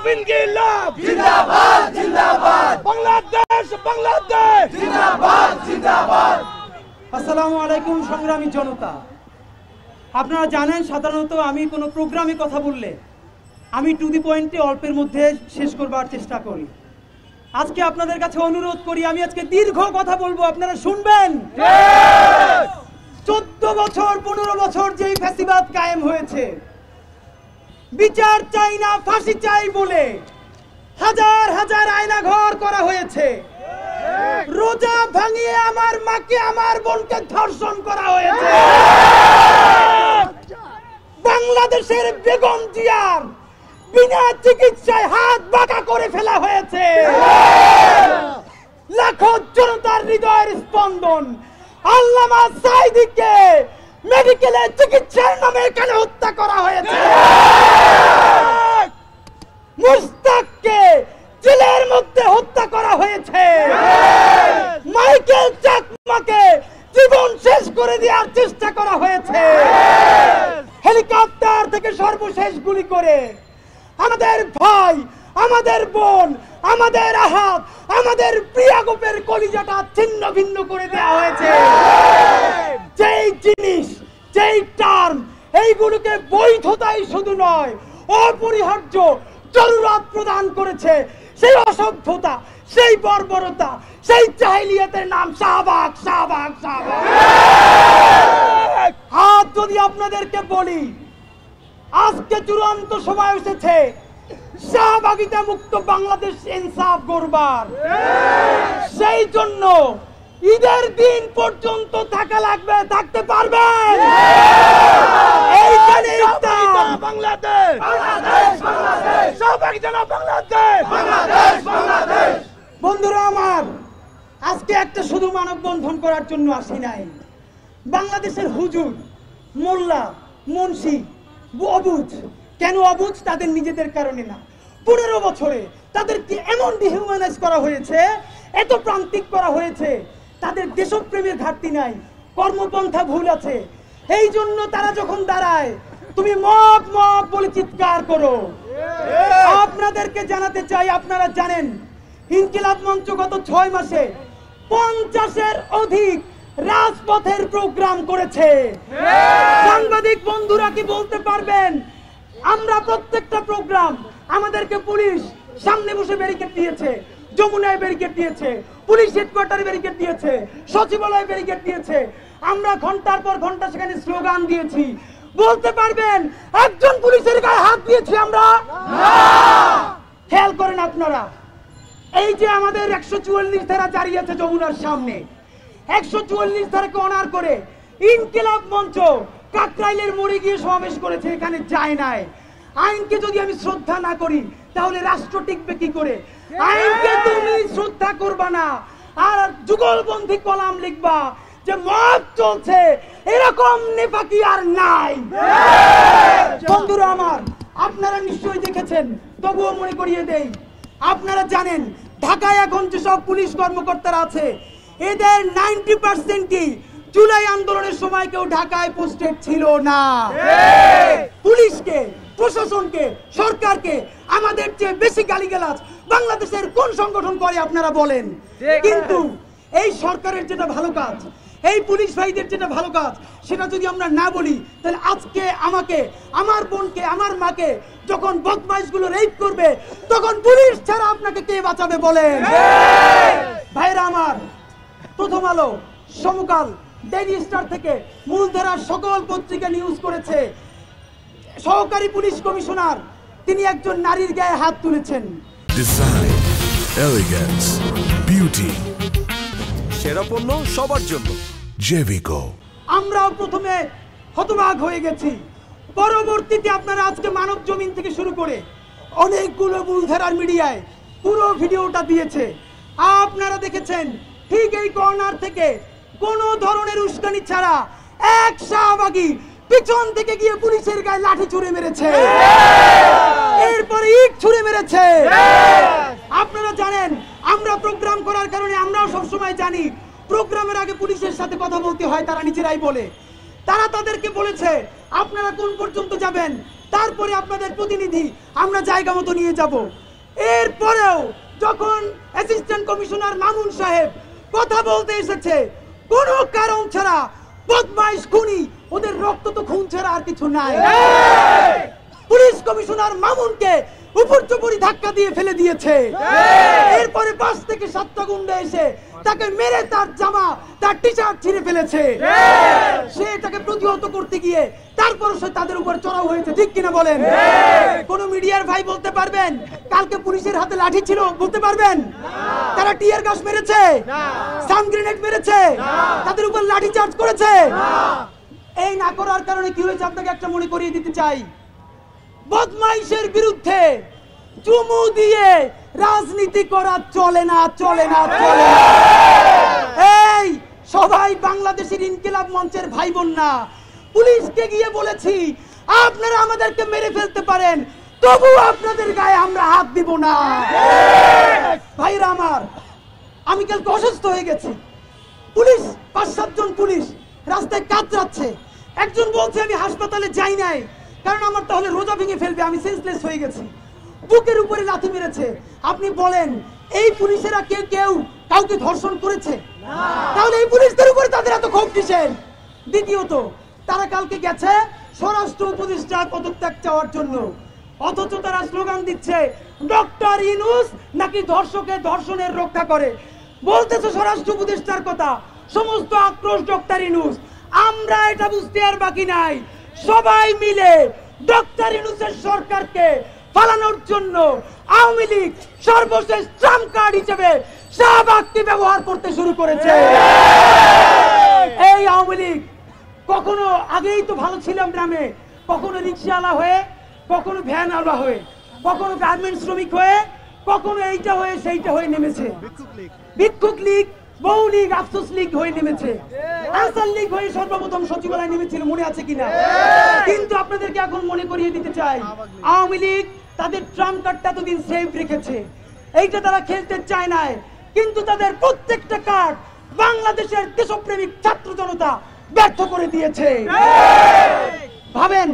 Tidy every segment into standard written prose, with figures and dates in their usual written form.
ইনকিলাব ইনকিলাব জিন্দাবাদ জিন্দাবাদ বাংলাদেশ বাংলাদেশ জিন্দাবাদ জিন্দাবাদ। আসসালামু আলাইকুম সংগ্রামী জনতা। আপনারা জানেন সাধারণত আমি কোনো প্রোগ্রামে কথা বললে আমি টু দি পয়েন্টে অল্পের মধ্যে শেষ করবার চেষ্টা করি। আজকে আপনাদের কাছে অনুরোধ করি, আমি আজকে দীর্ঘ কথা বলবো, আপনারা শুনবেন। 14 বছর 15 বছর যেই ফ্যাসিবাদ কায়েম হয়েছে, বিচার চাই না ফাঁসি চাই বলে হাজার হাজার আয়নাঘর করা হয়েছে। রোজা ভাঙিয়ে আমার মাকে আমার বোনকে ধর্ষণ করা হয়েছে। বাংলাদেশের বেগম জিয়ার বিনা চিকিৎসায় হাত বাঁকা করে ফেলা হয়েছে। লাখো জনতার হৃদয়ের স্পন্দন আল্লামা সাঈদীকে মেডিকেলে চিকিৎসার নামে কেন হত্যা করা হয়েছে। মুস্তাককে জেলের মধ্যে হত্যা করা হয়েছে। মাইকেল চাকমাকে জীবন শেষ করে দেওয়ার চেষ্টা করা হয়েছে। হেলিকপ্টার থেকে সর্বশেষ গুলি করে আমাদের ভাই, আমাদের বোন, আমাদের আহাত, আমাদের প্রিয়া গোপের কলিজাটা ছিন্ন ভিন্ন করে দেওয়া হয়েছে। যেই জিনিস, যেই টার্ম, এইগুলোকে বৈধতাই শুধু নয় অপরিহার্য জরুরত প্রদান করেছে, সেই অসভ্যতা, সেই বর্বরতা, সেই জাহিলিয়াতের নাম শাহবাগ শাহবাগ শাহবাগ। আজ যদি আপনাদেরকে বলি আজকে চূড়ান্ত সময় এসেছে শাহবাগিতা মুক্ত বাংলাদেশ ইনসাফ গড়বার, সেই জন্য ঈদের দিন পর্যন্ত থাকা লাগবে, থাকতে পারবেন। এইখানে বাংলাদেশ শাহবাগিতা বাংলাদেশ বাংলাদেশ বাংলাদেশ। বন্ধুরা আমার, আজকে একটা শুধু মানববন্ধন করার জন্য আসি নাই। বাংলাদেশের হুজুর, মোল্লা, মুন্সি অবুঝ, কেন অবুঝ? তাদের নিজেদের কারণে না। 15 বছরে তাদেরকে এমন ডিহিউম্যানাইজ করা হয়েছে, এত প্রান্তিক করা হয়েছে, তাদের দেশপ্রেমের ঘাটতি নাই, কর্মপন্থা ভুল আছে। এই জন্য তারা যখন দাঁড়ায় তুমি মব মব বলে চিৎকার করো। আপনাদেরকে জানাতে চাই, আপনারা জানেন ইনকিলাব মঞ্চ গত 6 মাসে 50-এর অধিক রাজপথের প্রোগ্রাম করেছে। সাংবাদিক বন্ধুরা কি বলতে পারবেন আমরা প্রত্যেকটা প্রোগ্রাম আমাদেরকে পুলিশ সামনে বসে ব্যারিকেড দিয়েছে, যমুনায় ব্যারিকেড দিয়েছে, পুলিশ হেডকোয়ার্টারে ব্যারিকেড দিয়েছে, সচিবালয়ে ব্যারিকেড দিয়েছে, আমরা ঘন্টার পর ঘন্টা সেখানে স্লোগান দিয়েছি। বলতে পারবেন একজন পুলিশের গায়ে হাত দিয়েছি আমরা? খেয়াল করেন আপনারা, এই যে আমাদের 144 ধারা জারি আছে যমুনার সামনে, 144 ধারাকে অনার করে ইনকিলাব মঞ্চ কাকরাইলের মোড়ে গিয়ে সমাবেশ করেছে, এখানে যায় নাই। আইনকে যদি আমি শ্রদ্ধা না করি তাহলে রাষ্ট্র টিকবে কি করে? আইনকে তুমি শ্রদ্ধা করবা না আর যুগলবন্দি কলাম লিখবা যে মত চলছে, এরকম নেপাকি আর নাই। বন্ধুরা আমার, আপনারা নিশ্চয়ই দেখেছেন, তবুও মনে করিয়ে দেই, আপনারা জানেন ঢাকায় এখন যেসব পুলিশ কর্মকর্তারা আছে এদের 90%ই জুলাই আন্দোলনের সময় কেউ ঢাকায় পোস্টেড ছিল না। পুলিশকে, প্রশাসনকে, সরকারকে আমাদের চেয়ে বেশি গালিগালাজ বাংলাদেশের কোন সংগঠন করে আপনারা বলেন? কিন্তু এই সরকারের যেটা ভালো কাজ, এই পুলিশ ভাইদের যেটা ভালো কাজ, সেটা যদি আমরা না বলি তাহলে আজকে আমাকে, আমার বোনকে, আমার মাকে যখন বদমাইশগুলো রেপ করবে তখন পুলিশ ছাড়া আপনাকে কে বাঁচাবে বলেন? ভাইরা আমার, প্রথম আলো, সমকাল, ডেইলি স্টার থেকে মূলধারার সকল পত্রিকা নিউজ করেছে সহকারী পুলিশ কমিশনার তিনি একজন নারীর গায়ে হাত তুলেছেন। ডিজাইন, এলিগেন্স, বিউটি, সেরা পণ্য সবার জন্য জেভিকো। আমরাও প্রথমে হতবাক হয়ে গেছি, পরবর্তীতে আপনারা আজকে মানব জমিন থেকে শুরু করে অনেকগুলো মূলধারার মিডিয়ায় পুরো ভিডিওটা দিয়েছে। আপনারা দেখেছেন ঠিক এই কর্নার থেকে কোনো ধরনের উস্কানি ছাড়া এক শাহবাগী পিছন থেকে গিয়ে পুলিশের গায়ে লাঠি ছুঁড়ে মেরেছে, এরপরে ইট ছুঁড়ে মেরেছে। আপনারা জানেন আমরা প্রোগ্রাম করার কারণে আমরাও সবসময় জানি প্রোগ্রামের আগে পুলিশের সাথে কথা বলতে হয়, তারা নিজেরাই বলে। তারা তাদেরকে বলেছে আপনারা কোন পর্যন্ত যাবেন, তারপরে আপনাদের প্রতিনিধি আমরা জায়গা মতো নিয়ে যাব। এরপরেও যখন অ্যাসিস্ট্যান্ট কমিশনার মামুন সাহেব কথা বলতে এসেছে, কোনো কারণ ছাড়া বদমাইশ খুনি, ওদের রক্ত তো খুন ছাড়া আর কিছু নাই। পুলিশ কমিশনার মামুনকে উপর্যুপরি ধাক্কা দিয়ে ফেলে দিয়েছে। এরপরে 5 থেকে 7টা গুন্ডা এসে তাকে মেরে তার জামা, তার টি-শার্ট ছিঁড়ে ফেলেছে। সে এটাকে প্রতিহত করতে গিয়ে তারপর সে তাদের উপর চড়াও হয়েছে, ঠিক কিনা বলেন? কোন মিডিয়ার ভাই বলতে পারবেন কালকে পুলিশের হাতে লাঠি ছিল? বলতে পারবেন? তারা টিয়ার গ্যাস মেরেছে, সাউন্ড গ্রেনেড মেরেছে, তাদের উপর লাঠি চার্জ করেছে। এই না করার কারণে কি হয়েছে আপনাকে একটা মনে করিয়ে দিতে চাই। বদমাইশের বিরুদ্ধে চুমু দিয়ে রাজনীতি করা চলে না, চলে না, চলে না। এই সবাই বাংলাদেশের ইনকিলাব মঞ্চের ভাই বোন না। পুলিশকে গিয়ে বলেছি আপনারা আমাদেরকে মেরে ফেলতে পারেন, তবু আপনাদের গায়ে আমরা হাত দিব না। ভাইরা আমার, আমি কালকে অসুস্থ হয়ে গেছি। পুলিশ 5-7 জন পুলিশ রাস্তায় কাতরাচ্ছে। একজন বলছে আমি হাসপাতালে যাই নাই, কারণ আমার তাহলে রোজা ভেঙে ফেলবে, আমি সেন্সলেস হয়ে গেছি। বুকের উপরে লাথি মেরেছে। আপনি বলেন এই পুলিশেরা কেউ কাউকে ধর্ষণ করেছে? তাহলে এই পুলিশদের উপরে তাদের এত ক্ষোভ কিসের? দ্বিতীয়ত, তারা কালকে গেছে স্বরাষ্ট্র উপদেষ্টার পদত্যাগ চাওয়ার জন্য, অথচ তারা স্লোগান দিচ্ছে ডক্টর ইউনূস নাকি ধর্ষকের ধর্ষণের রক্ষা করে। বলতেছে স্বরাষ্ট্র উপদেষ্টার কথা, সমস্ত আক্রোশ ডক্টর ইউনূস। আমরা এটা বুঝতে আর বাকি নাই, সবাই মিলে ডক্টর ইউনূসের সরকারকে ফালানোর জন্য আওয়ামী লীগ সর্বশেষ ট্রাম্প কার্ড হিসেবে শাহবাগকে ব্যবহার করতে শুরু করেছে। এই আওয়ামী লীগ কখনো আগেই তো ভালো ছিলাম গ্রামে, কখনো রিক্সাওয়ালা হয়ে, কখনো ভ্যানওয়ালা হয়ে, কখনো গার্মেন্টস শ্রমিক হয়ে, কখনো এইটা হয়ে সেইটা হয়ে নেমেছে। ভিক্ষুক লীগ, বহু লীগ, আফসোস লীগ হয়ে নেমেছে, আনসার লীগ হয়ে সর্বপ্রথম সচিবালয় নেমেছিল, মনে আছে কিনা? কিন্তু আপনাদেরকে এখন মনে করিয়ে দিতে চাই, আওয়ামী লীগ তাদের ট্রাম্প কার্ডটা এতদিন সেভ রেখেছে, এইটা তারা খেলতে চায় না। কিন্তু তাদের প্রত্যেকটা কার্ড বাংলাদেশের দেশপ্রেমিক ছাত্র জনতা ব্যর্থ করে দিয়েছে। ভাবেন,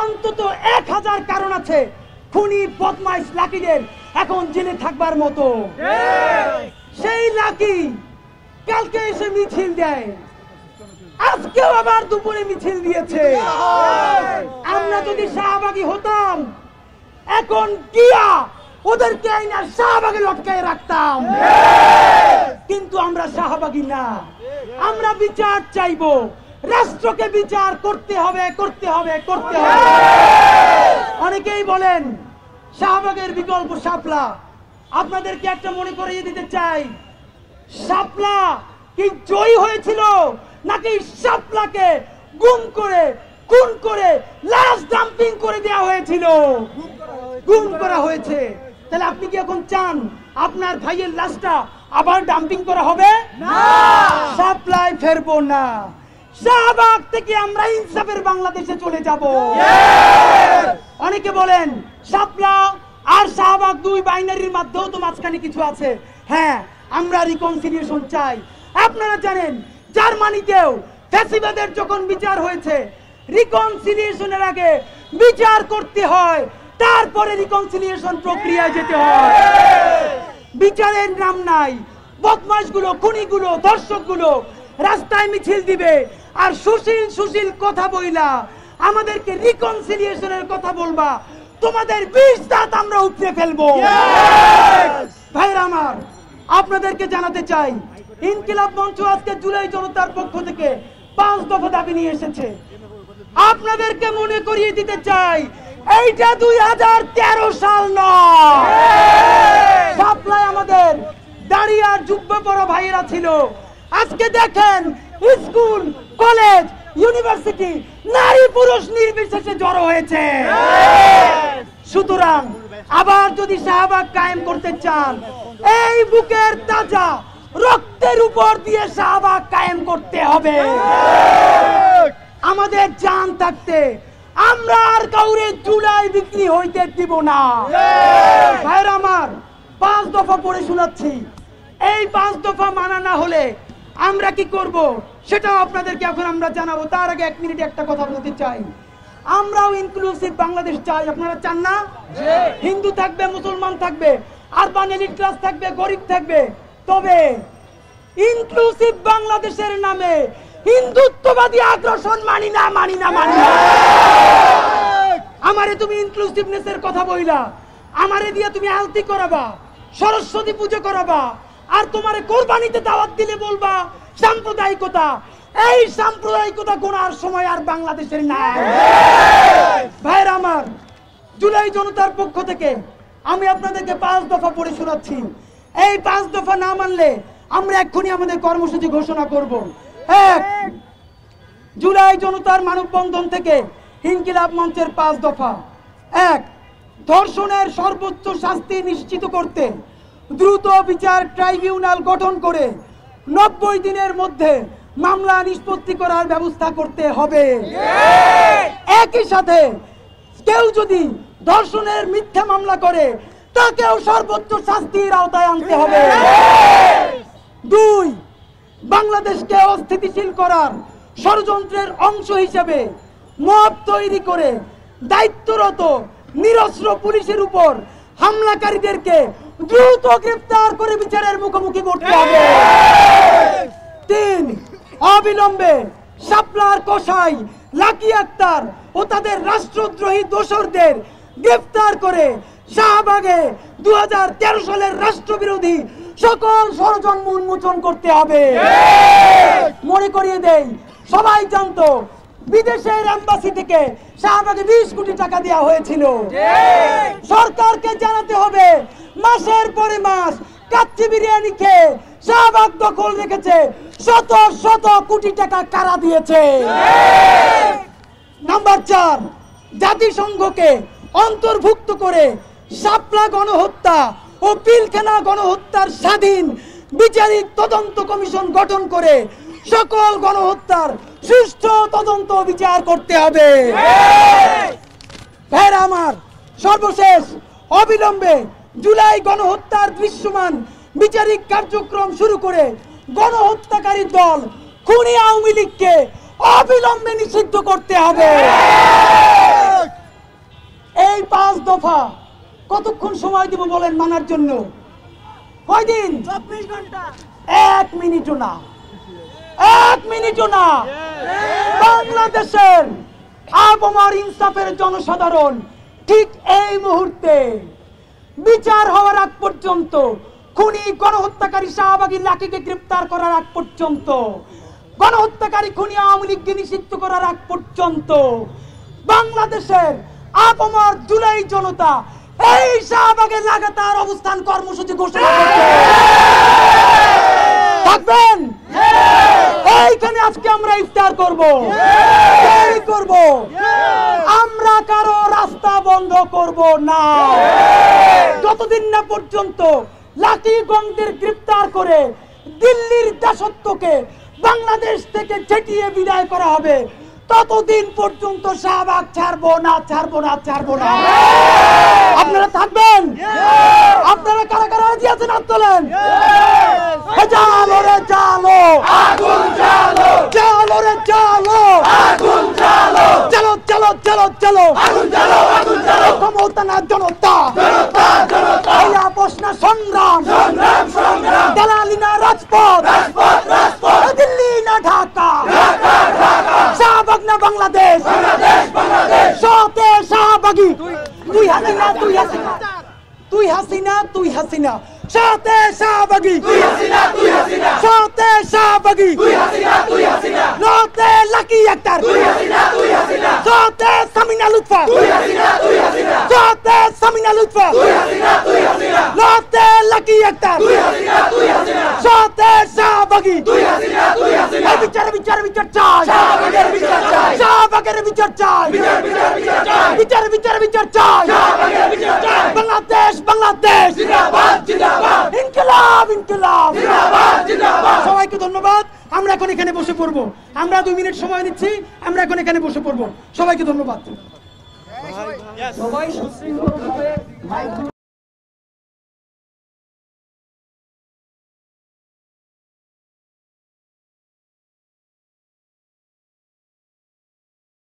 অন্তত 1000 কারণ আছে খুনি বদমাইশ লাকিদের এখন জেলে থাকবার মতো। সেই লাকি কালকে এসে মিছিল দেয়, আজকেও আবার দুপুরে মিছিল দিয়েছে। আমরা যদি শাহবাগী হতাম, এখন গিয়া ওদেরকে আইনা শাহবাগে লটকায় রাখতাম। কিন্তু আমরা শাহবাগী না, আমরা বিচার চাইবো। রাষ্ট্রকে বিচার করতে হবে, করতে হবে, করতে হবে। অনেকেই বলেন শাহবাগের বিকল্প শাপলা। আপনাদেরকে একটা মনে করিয়ে দিতে চাই, শাপলা কি জয়ী হয়েছিল নাকি শাপলাকে গুম করে, খুন করে, লাশ ডাম্পিং করে দেওয়া হয়েছিল? গুম করা হয়েছে। তাহলে আপনি কি এখন চান আপনার ভাইয়ের লাশটা আবার ডাম্পিং করা হবে? না, শাপলায় ফেরবো না। শাহবাগ থেকে আমরা ইনসাফের বাংলাদেশে চলে যাব। অনেকে বলেন শাপলা আর শাহবাগ দুই বাইনারির মধ্যেও তো মাঝখানে কিছু আছে। হ্যাঁ, আমরা রিকনসিলিয়েশন চাই। আপনারা জানেন জার্মানিতেও ফ্যাসিবাদের যখন বিচার হয়েছে, রিকনসিলিয়েশনের আগে বিচার করতে হয়, তারপরে রিকনসিলিয়েশন প্রক্রিয়ায় যেতে হয়। বিচারের নাম নাই। বদমাশগুলো, খুনিগুলো, দর্শকগুলো রাস্তায় মিছিল দিবে আর সুশীল কথা বইলা আমাদেরকে রিকনসিলিয়েশনের কথা বলবা, তোমাদের 20 দাঁত আমরা উপড়ে ফেলবো। ভাইরা আমার, আপনাদেরকে জানাতে চাই, ইনকিলাব মঞ্চ আজকে জুলাই জনতার পক্ষ থেকে 5 দফা দাবি নিয়ে এসেছে। আপনাদেরকে মনে করিয়ে দিতে চাই, এইটা 2013 সাল নয়। শাপলায় আমাদের দাঁড়িয়ে আর জুব্বা পরা ভাইয়েরা ছিল। আজকে দেখেন স্কুল, কলেজ, ইউনিভার্সিটি নারী পুরুষ নির্বিশেষে জড়ো হয়েছে। সুতরাং আবার যদি শাহবাগ কায়েম করতে চান, এই বুকের তাজা রক্তের উপর দিয়ে শাহবাগ কায়েম করতে হবে। আমাদের জান থাকতে আমরা আর কাউরে জুলাই বিক্রি হইতে দিব না। ভাইরা আমার, 5 দফা পড়ে শোনাচ্ছি। এই 5 দফা মানা না হলে আমরা কি করব সেটাও আপনাদেরকে এখন আমরা জানাবো। তার আগে 1 মিনিট একটা কথা বলতে চাই, আমরাও ইনক্লুসিভ বাংলাদেশ চাই। আপনারা চান না? হিন্দু থাকবে, মুসলমান থাকবে, আরবান এলিট ক্লাস থাকবে, গরিব থাকবে, তবে ইনক্লুসিভ বাংলাদেশের নামে হিন্দুত্ববাদী আগ্রাসন মানি না, মানি না, মানি না। আমারে তুমি ইনক্লুসিভনেসের কথা বইলা, আমারে দিয়ে তুমি আলতি করাবা, সরস্বতী পুজো করাবা, আর তোমারে কোরবানিতে দাওয়াত দিলে বলবা সাম্প্রদায়িকতা। এই সাম্প্রদায়িকতা গোনার সময় আর বাংলাদেশের নাই। ভাইরা আমার, জুলাই জনতার পক্ষ থেকে আমি আপনাদেরকে 5 দফা পড়ে শোনাচ্ছি। এই 5 দফা না মানলে আমরা এক্ষুনি আমাদের কর্মসূচি ঘোষণা করব। 1, জুলাই জনতার মানববন্ধন থেকে ইনকিলাব মঞ্চের 5 দফা। 1, ধর্ষণের সর্বোচ্চ শাস্তি নিশ্চিত করতে দ্রুত বিচার ট্রাইব্যুনাল গঠন করে 90 দিনের মধ্যে মামলা নিষ্পত্তি করার ব্যবস্থা করতে হবে। একই সাথে কেউ যদি ধর্ষণের মিথ্যা মামলা করে তাকেও সর্বোচ্চ শাস্তির আওতায় আনতে হবে। 2, বাংলাদেশকে অস্থিতিশীল করার ষড়যন্ত্রের অংশ হিসেবে মব তৈরি করে দায়িত্বরত নিরস্ত্র পুলিশের উপর হামলাকারীদেরকে দ্রুত গ্রেফতার করে বিচারের মুখোমুখি করতে হবে। 3, অবিলম্বে শাপলার কসাই লাকি আক্তার ও তাদের রাষ্ট্রদ্রোহী দোসরদের গ্রেফতার করে শাহবাগে 2013 সালের রাষ্ট্রবিরোধী সকল ষড়যন্ত্র উন্মোচন করতে হবে। মনে করিয়ে দেই, সবাই জানতো বিদেশের এম্বাসি থেকে শাহবাগে 20 কোটি টাকা দেওয়া হয়েছিল। সরকারকে জানাতে হবে মাসের পরে মাস কাচ্চি বিরিয়ানি খেয়ে শাহবাগ দখল রেখেছে, শত শত কোটি টাকা কারা দিয়েছে। নাম্বার 4, জাতিসংঘকে অন্তর্ভুক্ত করে শাপলা গণহত্যা ও পিলখানা গণহত্যার স্বাধীন বিচারিক তদন্ত কমিশন গঠন করে সকল গণহত্যার সুষ্ঠু তদন্ত বিচার করতে হবে। ভাইরা আমার, সর্বশেষ অবিলম্বে জুলাই গণহত্যার দৃশ্যমান বিচারিক কার্যক্রম শুরু করে গণহত্যাকারী দল খুনি আওয়ামী লীগকে অবিলম্বে নিষিদ্ধ করতে হবে। এই 5 দফা কতক্ষণ সময় দিব বলেন মানার জন্য? কয়দিন? 24 ঘন্টা। 1 মিনিটও না, 1 মিনিটও না। বাংলাদেশের আপামর ইনসাফের জনসাধারণ ঠিক এই মুহূর্তে বিচার হওয়ার আগ পর্যন্ত, খুনি গণহত্যাকারী শাহবাগী লাকিকে গ্রেফতার করার আগ পর্যন্ত, গণহত্যাকারী খুনি আওয়ামী লীগকে নিষিদ্ধ করার আগ পর্যন্ত বাংলাদেশের আপামর জুলাই জনতা এই শাহবাগের লাগাতার অবস্থান কর্মসূচি ঘোষণা করছে। থাকবেন? এইখানে আজকে আমরা ইফতার করব, আমরা কারো রাস্তা বন্ধ করব না যতদিন না পর্যন্ত লাকি গংদের গ্রেফতার করে দিল্লির দাসত্বকে বাংলাদেশ থেকে ছেটিয়ে বিদায় করা হবে। ততদিন পর্যন্ত শাহবাগ ছাড়বো না, ছাড়বো না, ছাড়বো না। আপনারা থাকবেন? আপনারা কারা কারা রাজি আছেন হাত তোলেন। জালো রে জালো, আগুন জালো, জালো রে জালো, আগুন জালো, চলো চলো চলো চলো, আগুন জালো, আগুন জালো। ক্ষমতা না জনতা, জনতা জনতা। এই আপোষ না সংগ্রাম, সংগ্রাম সংগ্রাম। দালালি না রাজপথ, রাজপথ রাজপথ। দিল্লি না ঢাকা, ঢাকা ঢাকা। শাহবাগ না বাংলাদেশ, বাংলাদেশ বাংলাদেশ। সতে শাহবাগী, তুই হাসিনা, তুই হাসিনা, তুই হাসিনা, তুই হাসিনা। সতে শাহবাগী, তুই হাসিনা, তুই হাসিনা। সতে শাহবাগী, তুই হাসিনা, তুই হাসিনা। নতে লাকি আক্তার, তুই হাসিনা, তুই হাসিনা। সতে সামিনা লুৎফা, তুই হাসিনা, তুই হাসিনা। সতে সামিনা লুৎফা, তুই হাসিনা, তুই হাসিনা। নতে লাকি আক্তার, তুই হাসিনা, তুই হাসিনা। সতে শাহবাগী, তুই হাসিনা, তুই হাসিনা। বিচার বিচার বিচার চাই, শাহবাগের বিচার চাই, শাহবাগের বিচার চাই, বিচার বিচার বিচার চাই, বিচার বিচার বিচার চাই, শাহবাগের বিচার চাই। বাংলাদেশ বাংলাদেশ জিন্দাবাদ জিন্দাবাদ, ইনকিলাব ইনকিলাব জিন্দাবাদ জিন্দাবাদ। সবাইকে ধন্যবাদ। আমরা এখন এখানে বসে পড়বো, আমরা 2 মিনিট সময় নিচ্ছি, আমরা এখন এখানে বসে পড়বো। সবাইকে ধন্যবাদ। সবাই সুশৃঙ্খলভাবে